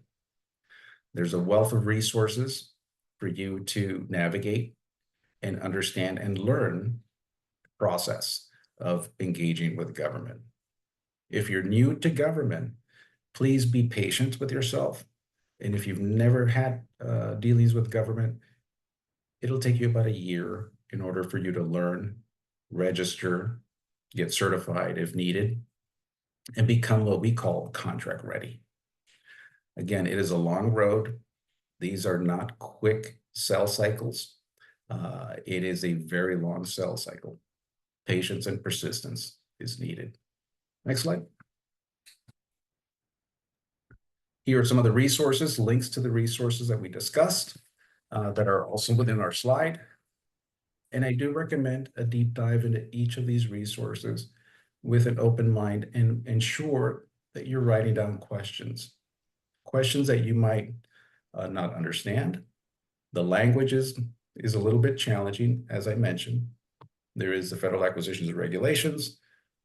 There's a wealth of resources for you to navigate and understand and learn the process of engaging with government. If you're new to government, please be patient with yourself. And if you've never had dealings with government, it'll take you about a year in order for you to learn, register, get certified if needed, and become what we call contract ready. Again, it is a long road. These are not quick sales cycles. It is a very long sales cycle. Patience and persistence is needed. Next slide. Here are some of the resources, links to the resources that we discussed that are also within our slide. And I do recommend a deep dive into each of these resources with an open mind and ensure that you're writing down questions that you might not understand. The language is a little bit challenging, as I mentioned. There is the Federal Acquisitions and Regulations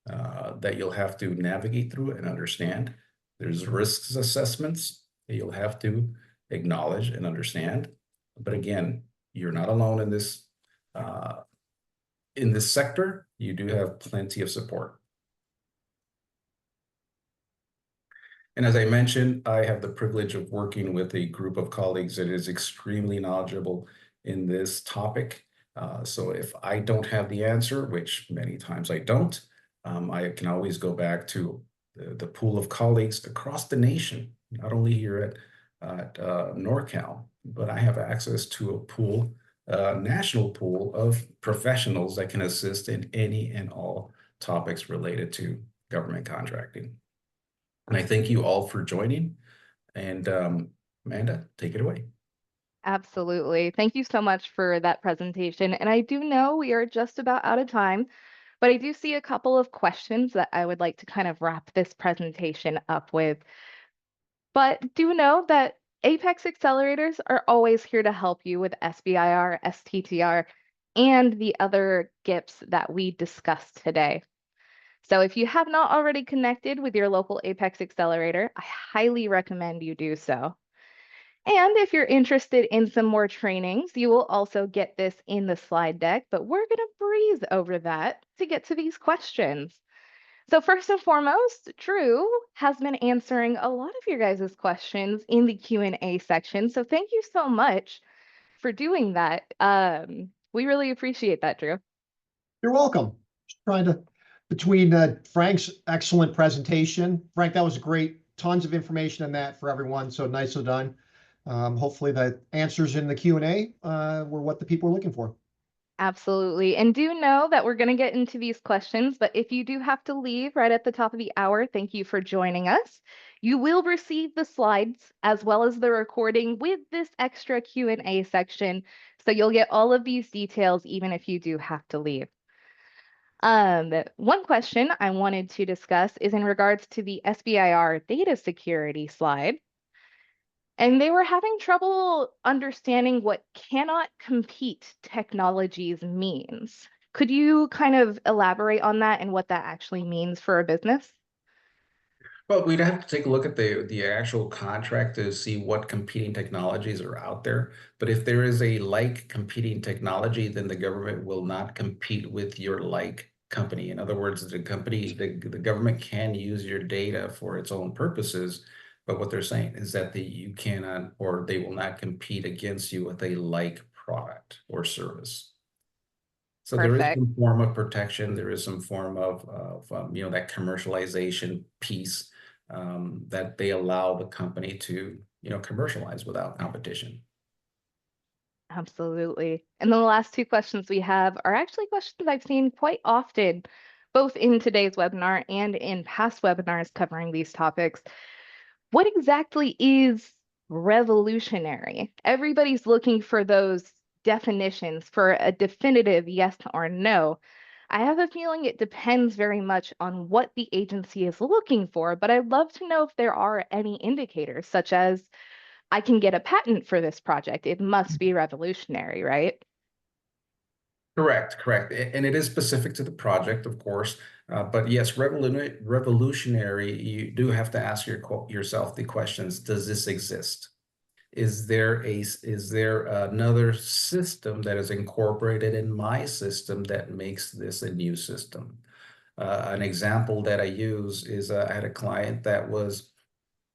that you'll have to navigate through and understand. There's risks assessments that you'll have to acknowledge and understand. But again, you're not alone in this sector. You do have plenty of support. And as I mentioned, I have the privilege of working with a group of colleagues that is extremely knowledgeable in this topic. So if I don't have the answer, which many times I don't, I can always go back to the pool of colleagues across the nation, not only here at NorCal, but I have access to a pool, national pool of professionals that can assist in any and all topics related to government contracting. And I thank you all for joining. And Amanda, take it away. Absolutely. Thank you so much for that presentation. And I do know we are just about out of time, but I do see a couple of questions that I would like to kind of wrap this presentation up with. But do know that Apex accelerators are always here to help you with SBIR, STTR, and the other GIPs that we discussed today. So if you have not already connected with your local Apex accelerator, I highly recommend you do so. And if you're interested in some more trainings, you will also get this in the slide deck, but we're going to breeze over that to get to these questions. So first and foremost, Drew has been answering a lot of your guys' questions in the Q&A section. So thank you so much for doing that. We really appreciate that, Drew. You're welcome. Just trying to, between Frank's excellent presentation. Frank, that was great. Tons of information in that for everyone. So nicely done. Hopefully the answers in the Q&A were what the people were looking for. Absolutely. And do know that we're going to get into these questions, but if you do have to leave right at the top of the hour, thank you for joining us. You will receive the slides as well as the recording with this extra Q&A section. So you'll get all of these details even if you do have to leave. One question I wanted to discuss is in regards to the SBIR data security slide. And they were having trouble understanding what cannot compete technologies means. Could you kind of elaborate on that and what that actually means for a business? Well, we'd have to take a look at the actual contract to see what competing technologies are out there. But if there is a like competing technology, then the government will not compete with your like company. In other words, the government can use your data for its own purposes. But what they're saying is that you cannot, or they will not compete against you with a like product or service. So there is Perfect. some form of protection. There is some form of that commercialization piece that they allow the company to commercialize without competition. Absolutely. And then the last two questions we have are actually questions I've seen quite often, both in today's webinar and in past webinars covering these topics. What exactly is revolutionary? Everybody's looking for those definitions for a definitive yes or no. I have a feeling it depends very much on what the agency is looking for, but I'd love to know if there are any indicators, such as I can get a patent for this project. It must be revolutionary, right? Correct. And it is specific to the project, of course. But yes, revolutionary, you do have to ask yourself the questions, does this exist? Is there another system that is incorporated in my system that makes this a new system? An example that I use is I had a client that was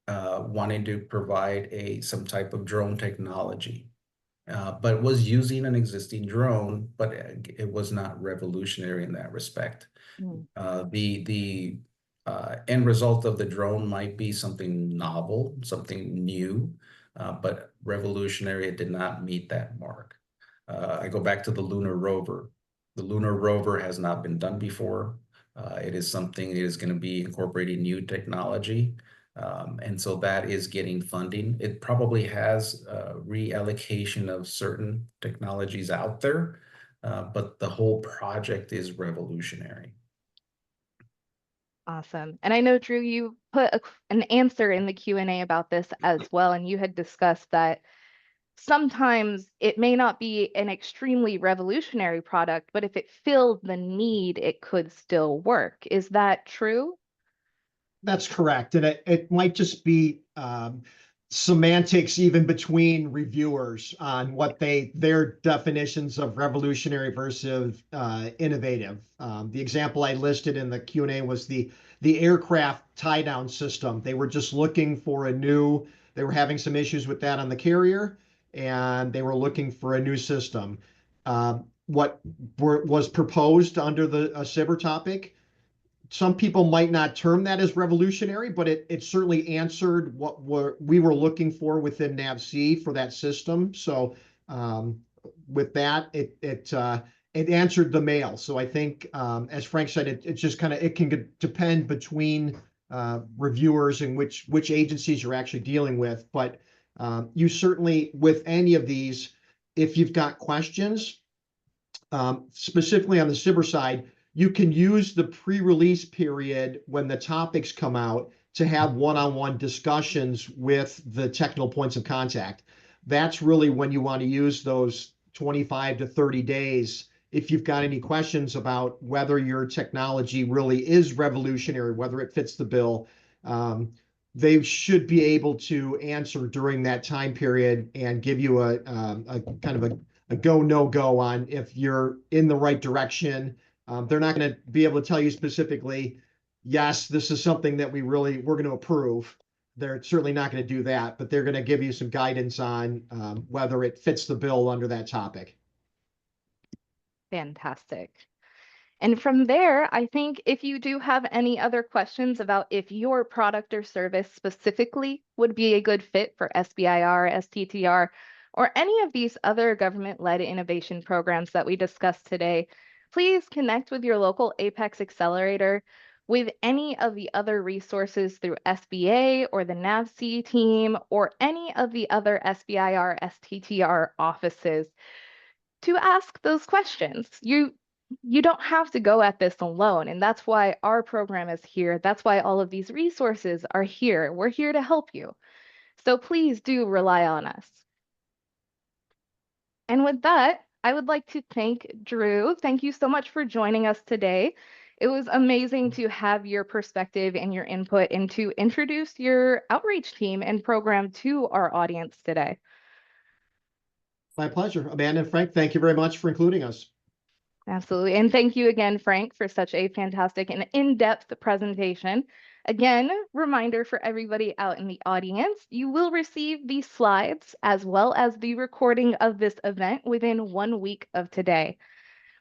wanting to provide some type of drone technology. but was using an existing drone, but it was not revolutionary in that respect. Mm. The end result of the drone might be something novel, something new, but revolutionary, it did not meet that mark. I go back to the lunar rover. The lunar rover has not been done before. It is something that is going to be incorporating new technology. And so that is getting funding. It probably has reallocation of certain technologies out there, but the whole project is revolutionary. Awesome. And I know, Drew, you put an answer in the Q&A about this as well, and you had discussed that sometimes it may not be an extremely revolutionary product, but if it filled the need, it could still work. Is that true? That's correct. And it might just be semantics even between reviewers on what their definitions of revolutionary versus innovative. The example I listed in the Q&A was the aircraft tie-down system. They were just looking for they were having some issues with that on the carrier, and they were looking for a new system. What was proposed under the SBIR topic, some people might not term that as revolutionary, but it certainly answered what we were looking for within NAVC for that system. So with that, it answered the mail. So I think, as Frank said, it just kind of, it can depend between reviewers and which agencies you're actually dealing with. But you certainly, with any of these, if you've got questions, specifically on the SBIR side, you can use the pre-release period when the topics come out to have one-on-one discussions with the technical points of contact. That's really when you want to use those 25 to 30 days. If you've got any questions about whether your technology really is revolutionary, whether it fits the bill, they should be able to answer during that time period and give you a kind of a go, no go on if you're in the right direction. They're not going to be able to tell you specifically, yes, this is something that we're going to approve. They're certainly not going to do that, but they're going to give you some guidance on whether it fits the bill under that topic. Fantastic. And from there, I think if you do have any other questions about if your product or service specifically would be a good fit for SBIR, STTR, or any of these other government-led innovation programs that we discussed today, please connect with your local APEX Accelerator, with any of the other resources through SBA or the NAVC team, or any of the other SBIR, STTR offices to ask those questions. You don't have to go at this alone, and that's why our program is here. That's why all of these resources are here. We're here to help you. So please do rely on us. And with that, I would like to thank Drew. Thank you so much for joining us today. It was amazing to have your perspective and your input and to introduce your outreach team and program to our audience today. My pleasure. Amanda and Frank, thank you very much for including us. Absolutely. And thank you again, Frank, for such a fantastic and in-depth presentation. Again, reminder for everybody out in the audience, you will receive these slides as well as the recording of this event within 1 week of today.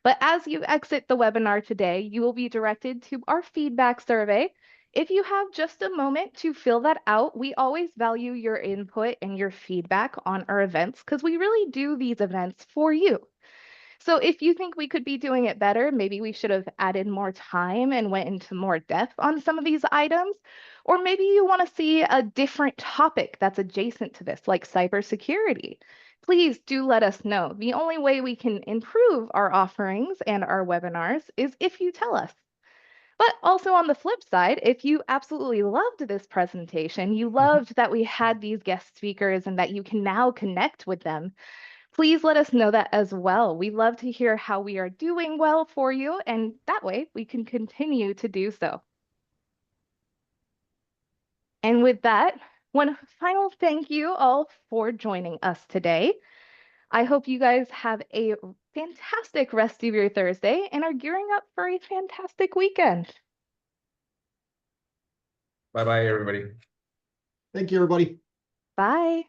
But as you exit the webinar today, you will be directed to our feedback survey. If you have just a moment to fill that out, we always value your input and your feedback on our events because we really do these events for you. So if you think we could be doing it better, maybe we should have added more time and went into more depth on some of these items. Or maybe you want to see a different topic that's adjacent to this, like cybersecurity. Please do let us know. The only way we can improve our offerings and our webinars is if you tell us. But also on the flip side, if you absolutely loved this presentation, you loved that we had these guest speakers and that you can now connect with them, please let us know that as well. We love to hear how we are doing well for you, and that way we can continue to do so. And with that, one final thank you all for joining us today. I hope you guys have a fantastic rest of your Thursday and are gearing up for a fantastic weekend. Bye-bye, everybody. Thank you, everybody. Bye.